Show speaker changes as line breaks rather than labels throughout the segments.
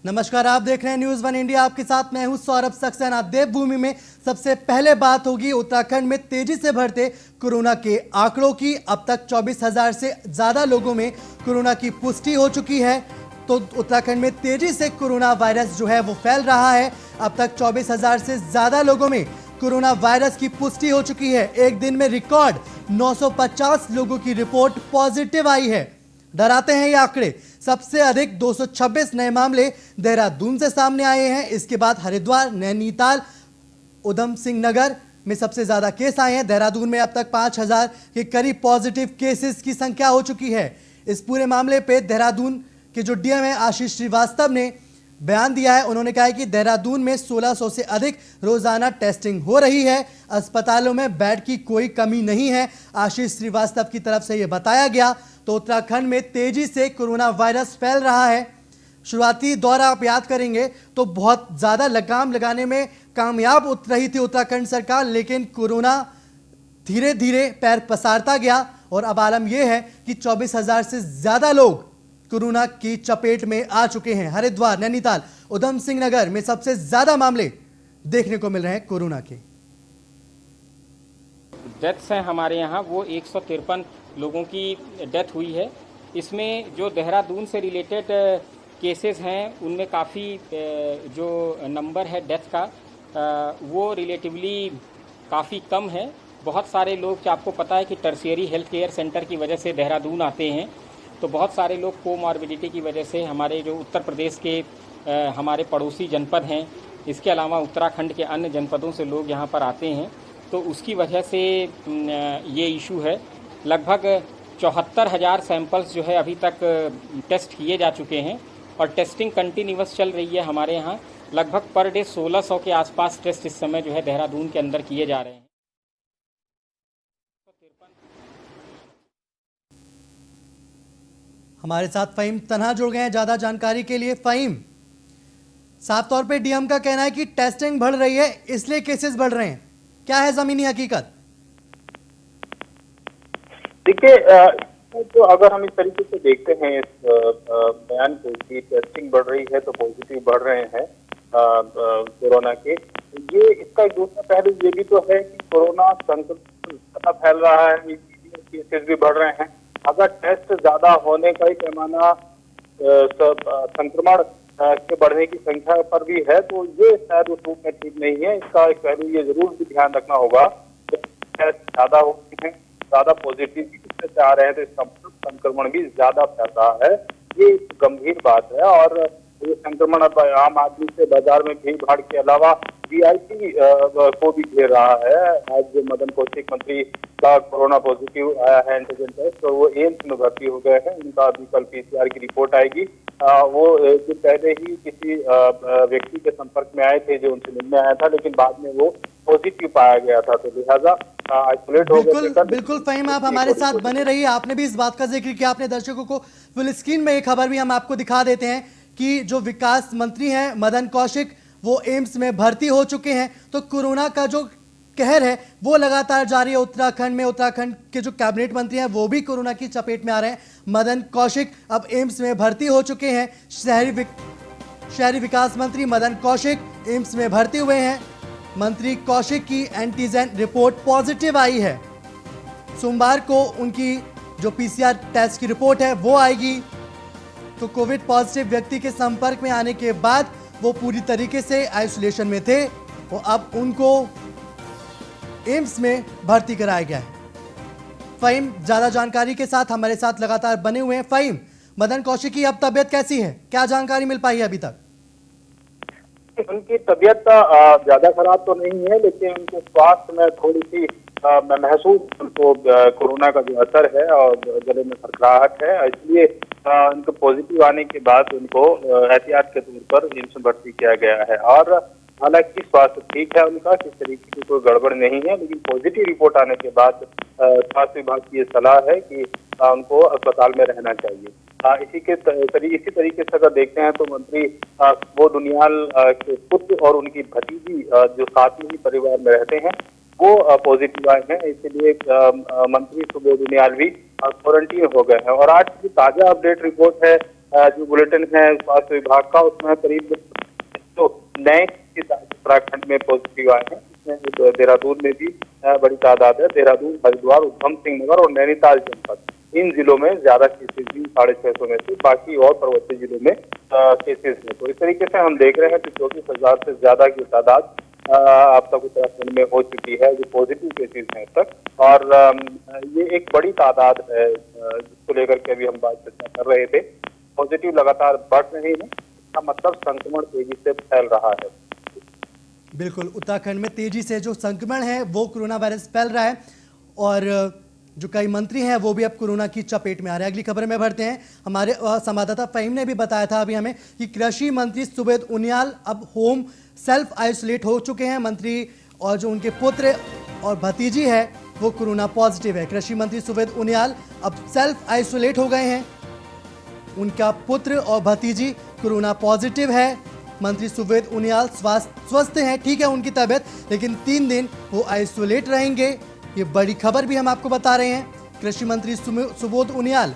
नमस्कार, आप देख रहे हैं न्यूज वन इंडिया। आपके साथ मैं हूं सौरभ सक्सेना। देवभूमि में सबसे पहले बात होगी उत्तराखंड में तेजी से बढ़ते कोरोना के आंकड़ों की। अब तक 24,000 से ज्यादा लोगों में कोरोना की पुष्टि हो चुकी है। तो उत्तराखंड में तेजी से कोरोना वायरस जो है वो फैल रहा है। अब तक 24,000 से ज्यादा लोगों में कोरोना वायरस की पुष्टि हो चुकी है। एक दिन में रिकॉर्ड 950 लोगों की रिपोर्ट पॉजिटिव आई है। डराते हैं ये आंकड़े। सबसे अधिक 226 नए मामले देहरादून से सामने आए हैं। इसके बाद हरिद्वार, नैनीताल, उधम सिंह नगर में सबसे ज्यादा केस आए हैं। देहरादून में अब तक 5,000 के करीब पॉजिटिव केसेस की संख्या हो चुकी है। इस पूरे मामले पे देहरादून के जो डीएम है आशीष श्रीवास्तव ने बयान दिया है। उन्होंने कहा है कि देहरादून में 1600 से अधिक रोजाना टेस्टिंग हो रही है। अस्पतालों में बेड की कोई कमी नहीं है। आशीष श्रीवास्तव की तरफ से यह बताया गया। तो उत्तराखंड में तेजी से कोरोना वायरस फैल रहा है। शुरुआती दौर आप याद करेंगे तो बहुत ज्यादा लगाम लगाने में कामयाब रही थी उत्तराखंड सरकार, लेकिन कोरोना धीरे धीरे पैर पसारता गया और अब आलम यह है कि 24,000 से ज्यादा लोग कोरोना की चपेट में आ चुके हैं। हरिद्वार, नैनीताल, उधम सिंह नगर में सबसे ज्यादा मामले देखने को मिल रहे हैं कोरोना के।
डेथ्स हैं हमारे यहाँ, वो 153 लोगों की डेथ हुई है। इसमें जो देहरादून से रिलेटेड केसेस हैं उनमें काफ़ी जो नंबर है डेथ का वो रिलेटिवली काफ़ी कम है। बहुत सारे लोग, आपको पता है कि टर्शियरी हेल्थ केयर सेंटर की वजह से देहरादून आते हैं, तो बहुत सारे लोग कोमॉर्बिडिटी की वजह से हमारे जो उत्तर प्रदेश के हमारे पड़ोसी जनपद हैं, इसके अलावा उत्तराखंड के अन्य जनपदों से लोग यहाँ पर आते हैं, तो उसकी वजह से ये इशू है। लगभग 74,000 सैंपल्स जो है अभी तक टेस्ट किए जा चुके हैं और टेस्टिंग कंटिन्यूअस चल रही है हमारे यहाँ। लगभग पर डे 1600 के आसपास टेस्ट इस समय जो है देहरादून के अंदर किए जा रहे हैं।
हमारे साथ फ़हीम तन्हा जुड़ गए हैं ज्यादा जानकारी के लिए। फ़हीम, साफ तौर पे डीएम का कहना है कि टेस्टिंग बढ़ रही है इसलिए केसेस बढ़ रहे हैं, क्या है जमीनी हकीकत?
देखिए, तो अगर हम इस तरीके से देखते हैं इस बयान को कि टेस्टिंग बढ़ रही है तो पॉजिटिव बढ़ रहे हैं कोरोना के, ये इसका एक दूसरा पहलू ये भी तो है कि कोरोना संक्रमण फैल रहा है, केसेस भी बढ़ रहे हैं। अगर टेस्ट ज्यादा होने का ही पैमाना संक्रमण के बढ़ने की संख्या पर भी है तो ये शायद उस रूप में ठीक नहीं है। इसका एक पहलू ये जरूर भी ध्यान रखना होगा कि टेस्ट ज्यादा होते हैं, ज्यादा पॉजिटिव से आ रहे हैं तो इसका संक्रमण भी ज्यादा फैल रहा है। ये गंभीर बात है और ये संक्रमण अब आम आदमी से बाजार में भीड़ भाड़ के अलावा वीआईपी को भी घेर रहा है। आज मदन कौशिक मंत्री का कोरोना पॉजिटिव आया है एंटीजन टेस्ट, तो वो एम्स में भर्ती हो गए हैं। उनका अभी कल पीसीआर की रिपोर्ट आएगी। वो एक दिन पहले ही किसी व्यक्ति के संपर्क में आए थे जो उनसे मिलने आया था, लेकिन बाद में वो पॉजिटिव पाया गया था, तो लिहाजा आइसोलेट हो गए।
बिल्कुल फ़हीम, आप हमारे साथ बने रहिए। आपने भी इस बात का जिक्र किया, अपने दर्शकों को फुल स्क्रीन में एक खबर भी हम आपको दिखा देते हैं कि जो विकास मंत्री हैं मदन कौशिक, वो एम्स में भर्ती हो चुके हैं। तो कोरोना का जो कहर है वो लगातार जारी है उत्तराखंड में। उत्तराखंड के जो कैबिनेट मंत्री हैं वो भी कोरोना की चपेट में आ रहे हैं। मदन कौशिक अब एम्स में भर्ती हो चुके हैं। शहरी विकास मंत्री मदन कौशिक एम्स में भर्ती हुए हैं। मंत्री कौशिक की एंटीजन रिपोर्ट पॉजिटिव आई है। सोमवार को उनकी जो पीसीआर टेस्ट की रिपोर्ट है वो आएगी। तो कोविड पॉजिटिव व्यक्ति के संपर्क में आने के बाद वो पूरी तरीके से आइसोलेशन में थे और अब उनको एम्स में भर्ती कराया गया है। फ़हीम ज्यादा जानकारी के साथ हमारे साथ लगातार बने हुए हैं। फ़हीम, मदन कौशिक की अब तबियत कैसी है, क्या जानकारी मिल पाई है अभी तक?
उनकी तबियत ज्यादा खराब तो नहीं है, लेकिन उनके स्वास्थ्य में थोड़ी सी महसूस उनको कोरोना का जो असर है और गले में खरखराहट है, इसलिए उनको पॉजिटिव आने के बाद उनको एहतियात के तौर पर एम्स में भर्ती किया गया है। और हालांकि स्वास्थ्य ठीक है उनका, किस तरीके की कोई गड़बड़ नहीं है, लेकिन पॉजिटिव रिपोर्ट आने के बाद स्वास्थ्य विभाग की ये सलाह है कि उनको अस्पताल में रहना चाहिए। इसी तरीके से अगर देखते हैं तो मंत्री वो दुनियाल के पुत्र और उनकी भतीजी जो साथ में ही परिवार में रहते हैं वो पॉजिटिव आए हैं, इसलिए मंत्री सुबोध दुनियाल भी क्वारंटीन हो गए हैं। और आज की ताजा अपडेट रिपोर्ट है जो बुलेटिन है स्वास्थ्य विभाग का, उसमें करीब तो नए केस उत्तराखंड में पॉजिटिव आए हैं। इसमें देहरादून में भी बड़ी तादाद है। देहरादून, हरिद्वार, उधम सिंह नगर और नैनीताल जनपद, इन जिलों में ज्यादा केसेस भी 650 में से, बाकी और पर्वतीय जिलों में केसेस हैं। तो इस तरीके से हम देख रहे हैं कि 24,000 से ज्यादा की तादाद अब तक उत्तराखंड में हो चुकी है, जो पॉजिटिव केसेस हैं अब तक। और ये एक बड़ी तादाद है जिसको लेकर के अभी हम बात चर्चा कर रहे थे। पॉजिटिव लगातार बढ़ रहे हैं, इसका मतलब संक्रमण तेजी से फैल रहा है।
बिल्कुल, उत्तराखंड में तेजी से जो संक्रमण है वो कोरोना वायरस फैल रहा है और जो कई मंत्री हैं वो भी अब कोरोना की चपेट में आ रहे हैं। अगली खबर में बढ़ते हैं। हमारे संवाददाता फहीम ने भी बताया था अभी हमें कि कृषि मंत्री सुबोध उनियाल अब होम सेल्फ आइसोलेट हो चुके हैं। मंत्री और जो उनके पुत्र और भतीजी है वो कोरोना पॉजिटिव है। कृषि मंत्री सुबोध उनियाल अब सेल्फ आइसोलेट हो गए हैं। उनका पुत्र और भतीजी कोरोना पॉजिटिव है। मंत्री सुबोध उनियाल स्वस्थ हैं, ठीक है उनकी तबीयत, लेकिन 3 दिन वो आइसोलेट रहेंगे। ये बड़ी खबर भी हम आपको बता रहे हैं। कृषि मंत्री सुबोध उनियाल,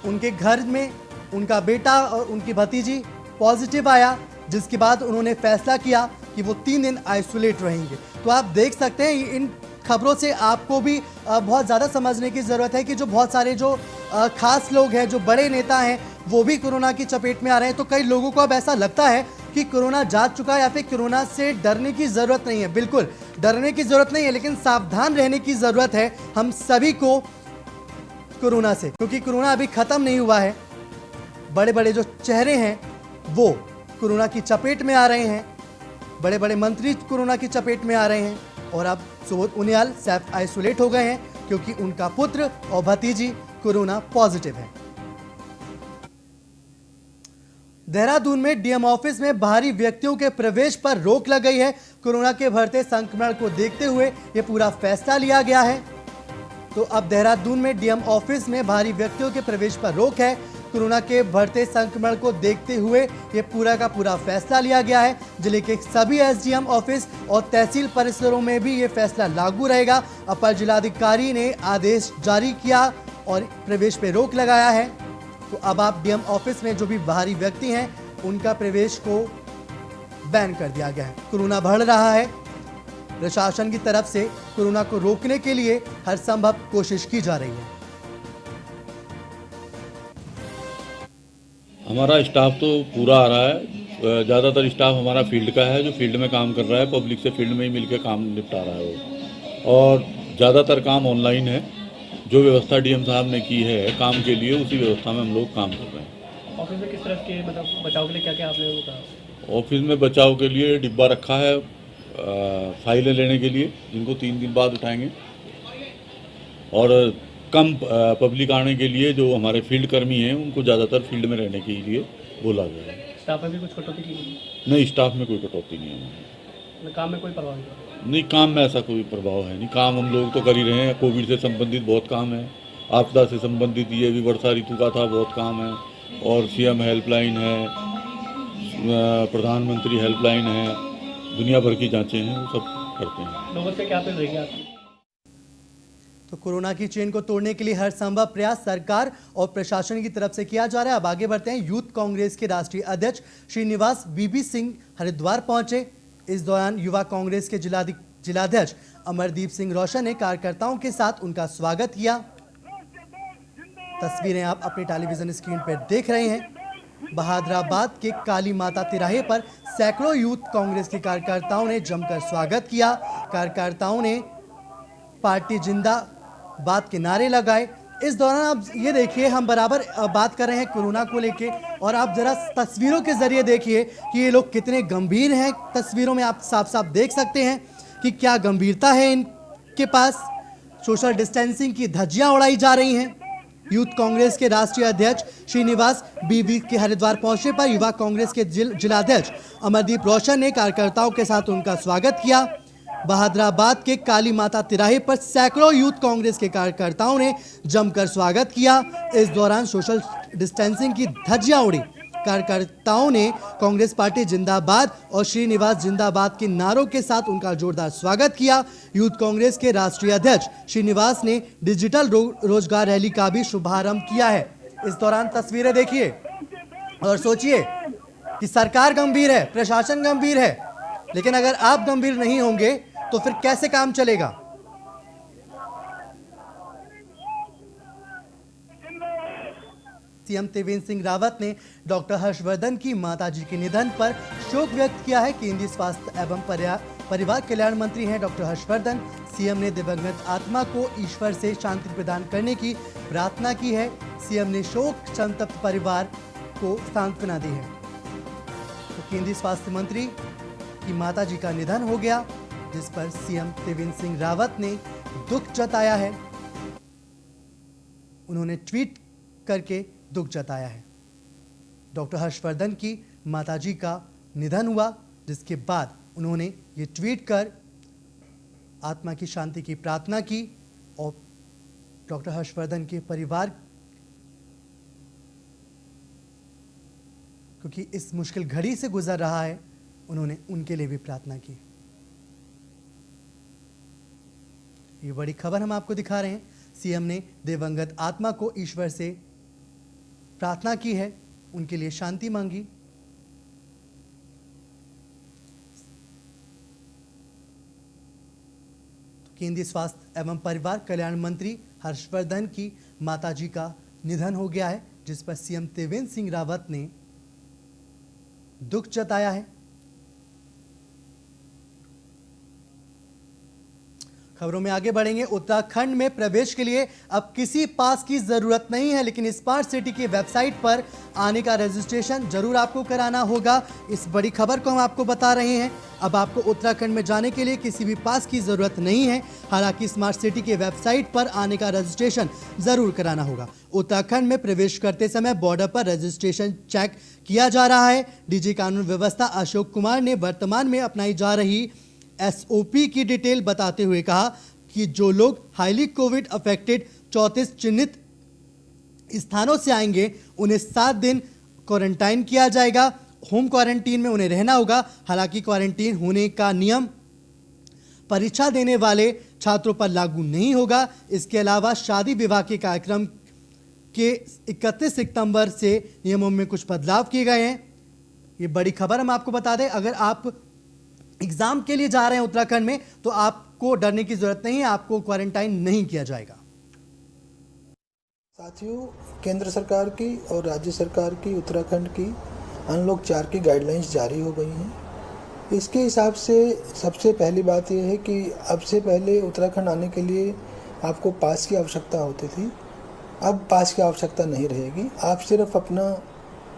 उनके घर में उनका बेटा और उनकी भतीजी पॉजिटिव आया, जिसके बाद उन्होंने फैसला किया कि वो 3 दिन आइसोलेट रहेंगे। तो आप देख सकते हैं इन खबरों से आपको भी बहुत ज़्यादा समझने की ज़रूरत है कि जो बहुत सारे जो खास लोग हैं, जो बड़े नेता हैं, वो भी कोरोना की चपेट में आ रहे हैं। तो कई लोगों को अब ऐसा लगता है कि कोरोना जा चुका है या फिर कोरोना से डरने की ज़रूरत नहीं है। बिल्कुल डरने की ज़रूरत नहीं है, लेकिन सावधान रहने की ज़रूरत है हम सभी को कोरोना से, क्योंकि कोरोना अभी ख़त्म नहीं हुआ है। बड़े बड़े जो चेहरे हैं वो कोरोना की चपेट में आ रहे हैं, बड़े बड़े मंत्री कोरोना की चपेट में आ रहे हैं और अब सुबोध उनियाल सेल्फ आइसोलेट हो गए हैं क्योंकि उनका पुत्र और भतीजी कोरोना पॉजिटिव है। देहरादून में डीएम ऑफिस में बाहरी व्यक्तियों के प्रवेश पर रोक लग गई है। कोरोना के बढ़ते संक्रमण को देखते हुए यह पूरा फैसला लिया गया है। तो अब देहरादून में डीएम ऑफिस में बाहरी व्यक्तियों के प्रवेश पर रोक है। कोरोना के बढ़ते संक्रमण को देखते हुए ये पूरा का पूरा फैसला लिया गया है। जिले के सभी एसडीएम ऑफिस और तहसील परिसरों में भी ये फैसला लागू रहेगा। अपर जिलाधिकारी ने आदेश जारी किया और प्रवेश पे रोक लगाया है। तो अब आप डीएम ऑफिस में जो भी बाहरी व्यक्ति हैं उनका प्रवेश को बैन कर दिया गया है। कोरोना बढ़ रहा है, प्रशासन की तरफ से कोरोना को रोकने के लिए हर संभव कोशिश की जा रही है।
हमारा स्टाफ तो पूरा आ रहा है, ज़्यादातर स्टाफ हमारा फील्ड का है, जो फील्ड में काम कर रहा है, पब्लिक से फील्ड में ही मिलकर काम निपटा रहा है वो। और ज़्यादातर काम ऑनलाइन है। जो व्यवस्था डीएम साहब ने की है काम के लिए, उसी व्यवस्था में हम लोग काम कर रहे हैं।
ऑफिस में किस तरह के मतलब बचाव के लिए क्या क्या आपने वो कहा?
ऑफिस में बचाव के लिए डिब्बा रखा है फाइलें लेने के लिए, जिनको 3 दिन बाद उठाएंगे। और कम पब्लिक आने के लिए जो हमारे फील्ड कर्मी हैं उनको ज़्यादातर फील्ड में रहने के लिए बोला गया है।
स्टाफ में भी कुछ कटौती की गई?
नहीं, स्टाफ में कोई कटौती नहीं है।
काम में कोई प्रभाव
नहीं, काम में ऐसा कोई प्रभाव है नहीं। काम हम लोग तो कर ही रहे हैं। कोविड से संबंधित बहुत काम है, आपदा से संबंधित ये भी वर्षा ऋतु का था, बहुत काम है। और सीएम हेल्पलाइन है, प्रधानमंत्री हेल्पलाइन है, दुनिया भर की जांचें हैं, वो सब करते हैं।
लोगों से क्या अपील रहेगी आपकी?
तो कोरोना की चेन को तोड़ने के लिए हर संभव प्रयास सरकार और प्रशासन की तरफ से किया जा रहा है। अब आगे बढ़ते हैं। यूथ कांग्रेस के राष्ट्रीय अध्यक्ष श्रीनिवास बीबी सिंह हरिद्वार पहुंचे। इस दौरान युवा कांग्रेस के जिलाध्यक्ष अमरदीप सिंह रोशन ने कार्यकर्ताओं के साथ उनका स्वागत किया। तस्वीरें आप अपनी टेलीविजन स्क्रीन पर देख रहे हैं। बहादुराबाद के काली माता तिराहे पर सैकड़ों यूथ कांग्रेस के कार्यकर्ताओं ने जमकर स्वागत किया। कार्यकर्ताओं ने पार्टी जिंदाबाद के नारे लगाए। इस दौरान आप ये देखिए, हम बराबर बात कर रहे हैं कोरोना को लेके, और आप जरा तस्वीरों के जरिए देखिए कि ये लोग कितने गंभीर हैं। तस्वीरों में आप साफ साफ देख सकते हैं कि क्या गंभीरता है इनके पास। सोशल डिस्टेंसिंग की धज्जियां उड़ाई जा रही हैं। यूथ कांग्रेस के राष्ट्रीय अध्यक्ष श्रीनिवास बीबी के हरिद्वार पहुंचने पर युवा कांग्रेस के जिलाध्यक्ष अमरदीप रोशन ने कार्यकर्ताओं के साथ उनका स्वागत किया। बहादुराबाद के काली माता तिराहे पर सैकड़ों यूथ कांग्रेस के कार्यकर्ताओं ने जमकर स्वागत किया। इस दौरान सोशल डिस्टेंसिंग की धज्जियां उड़ी। कार्यकर्ताओं ने कांग्रेस पार्टी जिंदाबाद और श्रीनिवास जिंदाबाद के नारों के साथ उनका जोरदार स्वागत किया। यूथ कांग्रेस के राष्ट्रीय अध्यक्ष श्रीनिवास ने डिजिटल रोजगार रैली का भी शुभारंभ किया है। इस दौरान तस्वीरें देखिए और सोचिए कि सरकार गंभीर है, प्रशासन गंभीर है, लेकिन अगर आप गंभीर नहीं होंगे तो फिर कैसे काम चलेगा। सीएम त्रिवेंद्र सिंह रावत ने डॉक्टर हर्षवर्धन की माताजी के निधन पर शोक व्यक्त किया है। केंद्रीय स्वास्थ्य एवं परिवार कल्याण मंत्री हैं डॉक्टर हर्षवर्धन। सीएम ने दिवंगत आत्मा को ईश्वर से शांति प्रदान करने की प्रार्थना की है। सीएम ने शोक संतप्त परिवार को सांत्वना दी है। तो केंद्रीय स्वास्थ्य मंत्री की माताजी का निधन हो गया, जिस पर सीएम त्रिवेंद्र सिंह रावत ने दुख जताया है। उन्होंने ट्वीट करके दुख जताया है। डॉक्टर हर्षवर्धन की माताजी का निधन हुआ, जिसके बाद उन्होंने ये ट्वीट कर आत्मा की शांति की प्रार्थना की और डॉक्टर हर्षवर्धन के परिवार, क्योंकि इस मुश्किल घड़ी से गुजर रहा है, उन्होंने उनके लिए भी प्रार्थना की। ये बड़ी खबर हम आपको दिखा रहे हैं। सीएम ने दिवंगत आत्मा को ईश्वर से प्रार्थना की है, उनके लिए शांति मांगी। तो केंद्रीय स्वास्थ्य एवं परिवार कल्याण मंत्री हर्षवर्धन की माताजी का निधन हो गया है, जिस पर सीएम त्रिवेंद्र सिंह रावत ने दुख जताया है। खबरों में आगे बढ़ेंगे। उत्तराखंड में प्रवेश के लिए अब किसी पास की जरूरत नहीं है, लेकिन स्मार्ट सिटी की वेबसाइट पर आने का रजिस्ट्रेशन जरूर आपको कराना होगा। इस बड़ी खबर को हम आपको बता रहे हैं। अब आपको उत्तराखंड में जाने के लिए किसी भी पास की जरूरत नहीं है। हालांकि स्मार्ट सिटी की वेबसाइट पर आने का रजिस्ट्रेशन जरूर कराना होगा। उत्तराखंड में प्रवेश करते समय बॉर्डर पर रजिस्ट्रेशन चेक किया जा रहा है। डीजी कानून व्यवस्था अशोक कुमार ने वर्तमान में अपनाई जा रही एसओपी की डिटेल बताते हुए कहा कि जो लोग हाईली कोविड अफेक्टेड 34 चिन्हित स्थानों से आएंगे, उन्हें 7 दिन क्वारंटाइन किया जाएगा। होम क्वारंटीन में उन्हें रहना होगा। हालांकि क्वारंटीन होने का नियम परीक्षा देने वाले छात्रों पर लागू नहीं होगा। इसके अलावा शादी विवाह के कार्यक्रम के 31 सितंबर से नियमों में कुछ बदलाव किए गए हैं। ये बड़ी खबर हम आपको बता दें। अगर आप एग्जाम के लिए जा रहे हैं उत्तराखंड में, तो आपको डरने की जरूरत नहीं है, आपको क्वारंटाइन नहीं किया जाएगा।
साथियों, केंद्र सरकार की और राज्य सरकार की उत्तराखंड की अनलॉक 4 की गाइडलाइंस जारी हो गई हैं। इसके हिसाब से सबसे पहली बात यह है कि अब से पहले उत्तराखंड आने के लिए आपको पास की आवश्यकता होती थी। अब पास की आवश्यकता नहीं रहेगी। आप सिर्फ अपना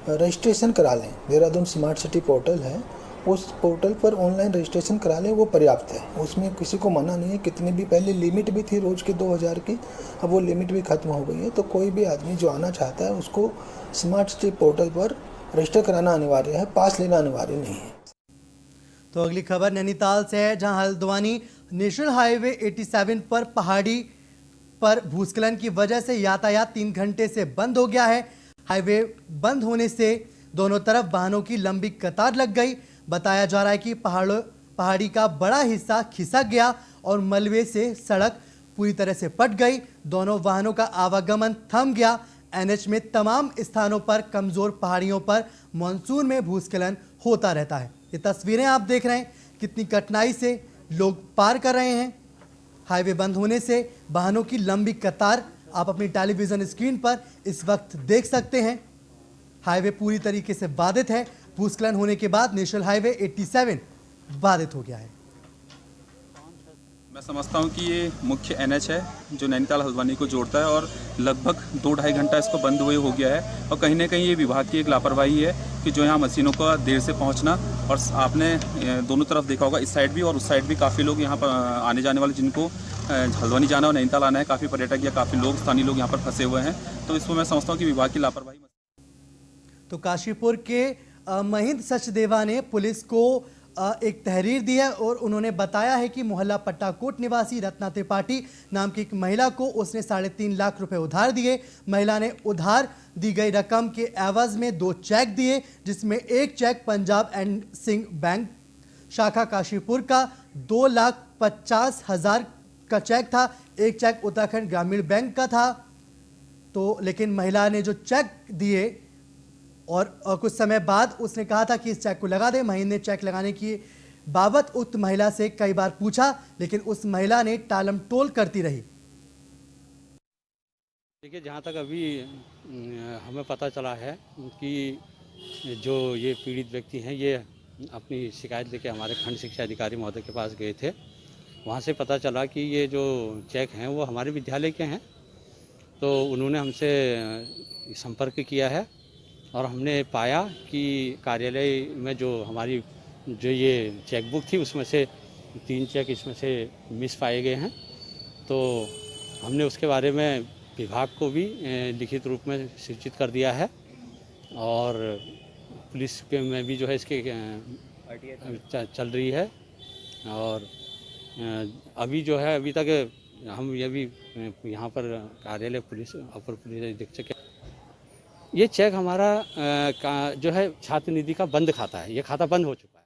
रजिस्ट्रेशन करा लें। देहरादून स्मार्ट सिटी पोर्टल है, उस पोर्टल पर ऑनलाइन रजिस्ट्रेशन करा लें, वो पर्याप्त है। उसमें किसी को मना नहीं है। कितनी भी पहले लिमिट भी थी रोज़ की 2000 की, अब वो लिमिट भी ख़त्म हो गई है। तो कोई भी आदमी जो आना चाहता है उसको स्मार्ट सिटी पोर्टल पर रजिस्टर कराना अनिवार्य है, पास लेना अनिवार्य नहीं है।
तो अगली खबर नैनीताल से है, जहां हल्द्वानी नेशनल हाईवे 87 पर पहाड़ी पर भूस्खलन की वजह से यातायात 3 घंटे से बंद हो गया है। हाईवे बंद होने से दोनों तरफ वाहनों की लंबी कतार लग गई। बताया जा रहा है कि पहाड़ी का बड़ा हिस्सा खिसक गया और मलबे से सड़क पूरी तरह से पट गई। दोनों वाहनों का आवागमन थम गया। एनएच में तमाम स्थानों पर कमजोर पहाड़ियों पर मानसून में भूस्खलन होता रहता है। ये तस्वीरें आप देख रहे हैं, कितनी कठिनाई से लोग पार कर रहे हैं। हाईवे बंद होने से वाहनों की लंबी कतार आप अपनी टेलीविजन स्क्रीन पर इस वक्त देख सकते हैं। हाईवे पूरी तरीके से बाधित है। भूस्खलन होने के बाद नेशनल हाईवे 87 बाधित हो गया है।
मैं समझता हूं कि ये मुख्य एनएच है जो नैनीताल हल्द्वानी को जोड़ता है और लगभग 2-2.5 घंटा इसको बंद हुए हो गया है। और कहीं ना कहीं ये विभाग की एक लापरवाही है कि जो यहाँ मशीनों का देर से पहुँचना। और आपने दोनों तरफ देखा होगा, इस साइड भी और उस साइड भी काफ़ी लोग यहाँ पर आने जाने वाले, जिनको हल्द्वानी जाना और नैनीताल आना है, काफ़ी पर्यटक या काफ़ी लोग, स्थानीय लोग यहाँ पर फंसे हुए हैं। तो इसको मैं समझता हूँ कि विभाग की लापरवाही।
तो काशीपुर के महिंद सचदेवा ने पुलिस को एक तहरीर दी है और उन्होंने बताया है कि मोहल्ला पट्टाकोट निवासी रत्ना त्रिपाठी नाम की एक महिला को उसने 3.5 लाख रुपए उधार दिए। महिला ने उधार दी गई रकम के एवज में 2 चेक दिए, जिसमें एक cheque Punjab and Sind bank शाखा काशीपुर का 2,50,000 का चेक था, एक चेक उत्तराखंड ग्रामीण बैंक का था। तो लेकिन महिला ने जो चेक दिए और कुछ समय बाद उसने कहा था कि इस चेक को लगा दे। महीने ने चेक लगाने की बाबत उक्त महिला से कई बार पूछा, लेकिन उस महिला ने टालम टोल करती रही।
देखिए, जहाँ तक अभी हमें पता चला है कि जो ये पीड़ित व्यक्ति हैं ये अपनी शिकायत लेके हमारे खंड शिक्षा अधिकारी महोदय के पास गए थे। वहाँ से पता चला कि ये जो चेक हैं वो हमारे विद्यालय के हैं। तो उन्होंने हमसे संपर्क किया है और हमने पाया कि कार्यालय में जो हमारी जो ये चेकबुक थी उसमें से 3 चेक इसमें से मिस पाए गए हैं। तो हमने उसके बारे में विभाग को भी लिखित रूप में सूचित कर दिया है और पुलिस के में भी जो है इसके चल रही है। और अभी जो है अभी तक हम ये भी यहाँ पर कार्यालय पुलिस अपर पुलिस अधीक्षक ये चेक हमारा जो है छात्र निधि का बंद खाता है, ये खाता बंद हो चुका है।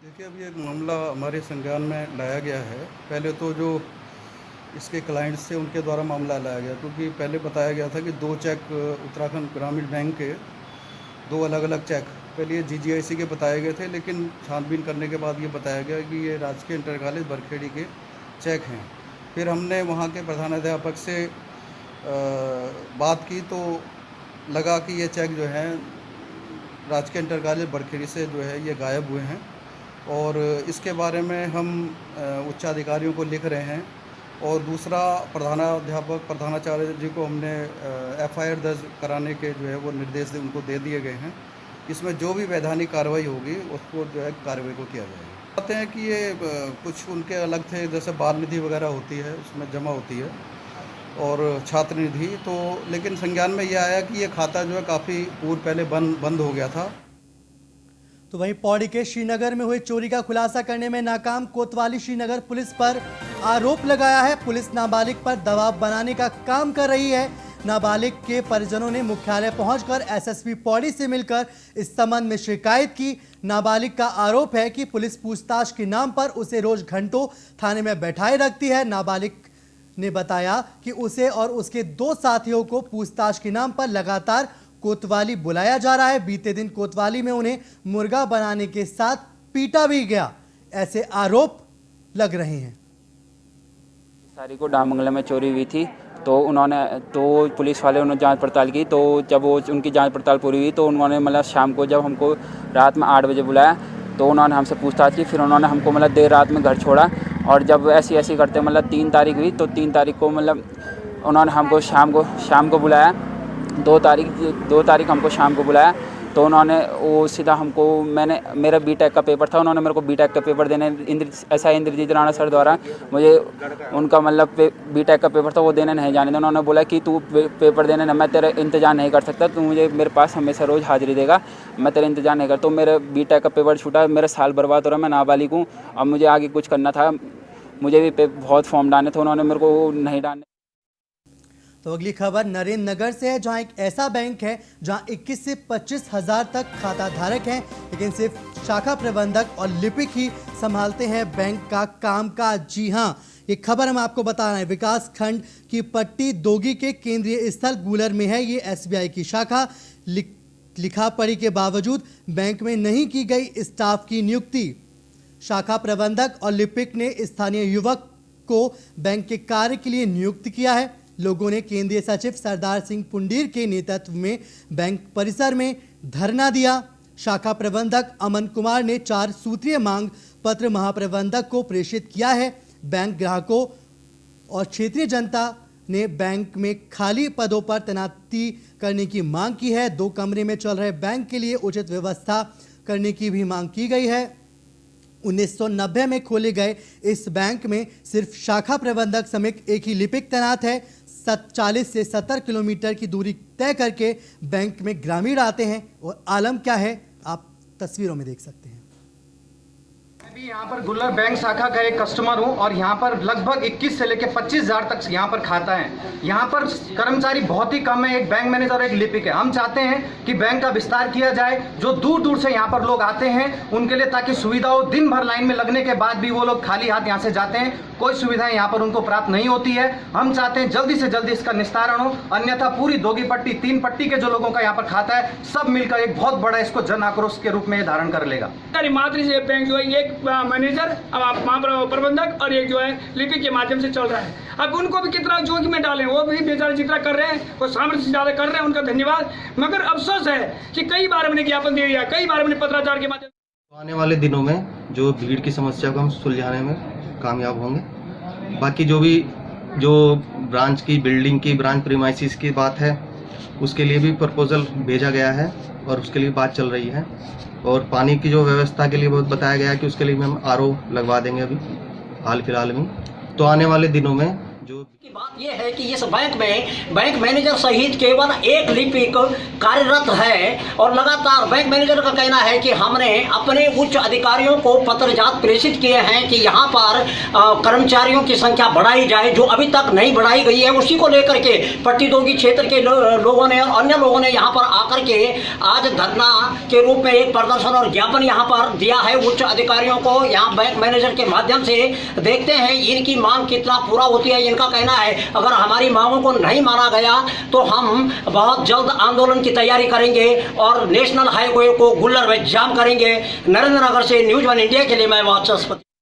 देखिए, अभी एक मामला हमारे संज्ञान में लाया गया है। पहले तो जो इसके क्लाइंट्स थे उनके द्वारा मामला लाया गया, क्योंकि पहले बताया गया था कि 2 चेक उत्तराखंड ग्रामीण बैंक के 2 अलग अलग चेक पहले ये GGIC के बताए गए थे, लेकिन छानबीन करने के बाद ये बताया गया कि ये राजकीय इंटर कॉलेज बरखेड़ी के चेक हैं। फिर हमने वहाँ के प्रधानाध्यापक से बात की तो लगा कि ये चेक जो है राजकीय इंटर कॉलेज बरखेड़ी से जो है ये गायब हुए हैं और इसके बारे में हम उच्चाधिकारियों को लिख रहे हैं। और दूसरा, प्रधानाचार्य जी को हमने FIR दर्ज कराने के जो है वो निर्देश उनको दे दिए गए हैं। इसमें जो भी वैधानिक कार्रवाई होगी उसको जो है कार्रवाई को किया जाएगा। कहते हैं कि ये कुछ उनके अलग थे, जैसे बाल निधि वगैरह होती है उसमें जमा होती है और छात्र निधि, तो लेकिन संज्ञान में यह आया कि ये खाता जो है काफ़ी पूर्व पहले बंद हो गया था।
तो वहीं पौड़ी के श्रीनगर में हुई चोरी का खुलासा करने में नाकाम कोतवाली श्रीनगर पुलिस पर आरोप लगाया है। पुलिस नाबालिग पर दबाव बनाने का काम कर रही है। नाबालिग के परिजनों ने मुख्यालय पहुंचकर SSP पौड़ी से मिलकर इस संबंध में शिकायत की। नाबालिग का आरोप है कि पुलिस पूछताछ के नाम पर उसे रोज घंटों थाने में बैठाए रखती है। नाबालिग ने बताया कि उसे और उसके 2 साथियों को पूछताछ के नाम पर लगातार कोतवाली बुलाया जा रहा है। बीते दिन कोतवाली में उन्हें मुर्गा बनाने के साथ पीटा भी गया, ऐसे आरोप लग रहे हैं।
तारीख को डामंगला में चोरी हुई थी, तो पुलिस वाले उन्होंने जांच पड़ताल की। तो जब वो उनकी जांच पड़ताल पूरी हुई तो उन्होंने मतलब शाम को जब हमको रात में 8 बजे बुलाया तो उन्होंने हमसे पूछताछ की। फिर उन्होंने हमको मतलब देर रात में घर छोड़ा और जब ऐसी करते मतलब 3 तारीख हुई तो 3 तारीख को मतलब उन्होंने हमको शाम को बुलाया। 2 तारीख हमको शाम को बुलाया तो उन्होंने वो सीधा हमको मेरा BTech का पेपर था, उन्होंने मेरे को BTech का पेपर देने इंद्रजीत राणा सर द्वारा मुझे उनका मतलब BTech का पेपर था वो देने नहीं जाने। उन्होंने बोला कि तू पेपर देने मैं तेरा इंतजार नहीं कर सकता, तू मुझे मेरे पास हमेशा रोज़ हाजिरी देगा, मैं तेरा इंतजार नहीं कर। तो मेरा BTech का पेपर छूटा, मेरा साल बर्बाद हो रहा, मैं नाबालिग हूँ। अब मुझे आगे कुछ करना था, मुझे भी बहुत फॉर्म डालने थे, उन्होंने मेरे को नहीं डालने।
तो अगली खबर नरेंद्र नगर से है, जहां एक ऐसा बैंक है जहां 21 से 25 हज़ार तक खाता धारक हैं, लेकिन सिर्फ शाखा प्रबंधक और लिपिक ही संभालते हैं बैंक का कामकाज। जी हां, ये खबर हम आपको बता रहे हैं। विकास खंड की पट्टी दोगी के केंद्रीय स्थल गूलर में है ये SBI की शाखा। लिखा पढ़ी के बावजूद बैंक में नहीं की गई स्टाफ की नियुक्ति। शाखा प्रबंधक और लिपिक ने स्थानीय युवक को बैंक के कार्य के लिए नियुक्त किया है। लोगों ने केंद्रीय सचिव सरदार सिंह पुंडीर के नेतृत्व में बैंक परिसर में धरना दिया। शाखा प्रबंधक अमन कुमार ने 4 सूत्रीय मांग पत्र महाप्रबंधक को प्रेषित किया है। बैंक ग्राहकों और क्षेत्रीय जनता ने बैंक में खाली पदों पर तैनाती करने की मांग की है। 2 कमरे में चल रहे बैंक के लिए उचित व्यवस्था करने की भी मांग की गई है। 1990 में खोले गए इस बैंक में सिर्फ शाखा प्रबंधक समेत एक ही लिपिक तैनात है। 40 से 70 किलोमीटर की दूरी तय करके बैंक में ग्रामीण आते हैं और आलम क्या है आप तस्वीरों में देख सकते हैं।
अभी यहाँ पर गुल्लर बैंक शाखा का एक कस्टमर हूँ और यहाँ पर लगभग 21 से लेकर 25,000 तक यहाँ पर खाता है। यहाँ पर कर्मचारी बहुत ही कम है, एक बैंक मैनेजर और एक लिपिक है। हम चाहते हैं कि बैंक का विस्तार किया जाए, जो दूर दूर से यहाँ पर लोग आते हैं उनके लिए, ताकि सुविधा हो। दिन भर लाइन में लगने के बाद भी वो लोग खाली हाथ यहाँ से जाते हैं, कोई सुविधाएं यहाँ पर उनको प्राप्त नहीं होती है। हम चाहते हैं जल्दी से जल्दी इसका निस्तारण हो, अन्यथा पूरी दोगी पट्टी 3 पट्टी के जो लोगों का यहाँ पर खाता है सब मिलकर एक बहुत बड़ा इसको जन आक्रोश के रूप में धारण कर लेगा।
मातृ से बैंक जो है एक मैनेजर, प्रबंधक और एक जो है लिपिक के माध्यम से चल रहा है। अब उनको भी कितना जोखिम में डालें, वो भी बेचारे जितना कर रहे हैं वो सामर्थ्य से ज़्यादा कर रहे हैं, उनका धन्यवाद। मगर अफसोस है कि कई बार हमने ज्ञापन दे दिया, कई बार हमने पत्राचार के माध्यम।
आने वाले दिनों में जो भीड़ की समस्या को हम सुलझाने में कामयाब होंगे। बाकी जो ब्रांच की बिल्डिंग की ब्रांच प्रीमाइसिस की बात है उसके लिए भी प्रपोजल भेजा गया है और उसके लिए बात चल रही है। और पानी की जो व्यवस्था के लिए बहुत बताया गया है कि उसके लिए भी हम RO लगवा देंगे अभी हाल फिलहाल में। तो आने वाले दिनों में जो
बात यह है कि इस बैंक में बैंक मैनेजर सहित केवल एक लिपिक कार्यरत है और लगातार बैंक मैनेजर का कहना है कि हमने अपने उच्च अधिकारियों को पत्रजात प्रेषित किए हैं कि यहाँ पर कर्मचारियों की संख्या बढ़ाई जाए, जो अभी तक नहीं बढ़ाई गई है। उसी को लेकर के पट्टीदोगी क्षेत्र के लोगों ने और अन्य लोगों ने यहाँ पर आकर के आज धरना के रूप में एक प्रदर्शन और ज्ञापन यहाँ पर दिया है उच्च अधिकारियों को, यहाँ बैंक मैनेजर के माध्यम से। देखते हैं इनकी मांग कितना पूरा होती है। इनका कहना है अगर हमारी मांगों को नहीं माना गया तो हम बहुत जल्द आंदोलन की तैयारी करेंगे और नेशनल हाईवे को गुल्लर में जाम करेंगे। नरेंद्र नगर से न्यूज़ 1 इंडिया के लिए मैं वाचस्पति।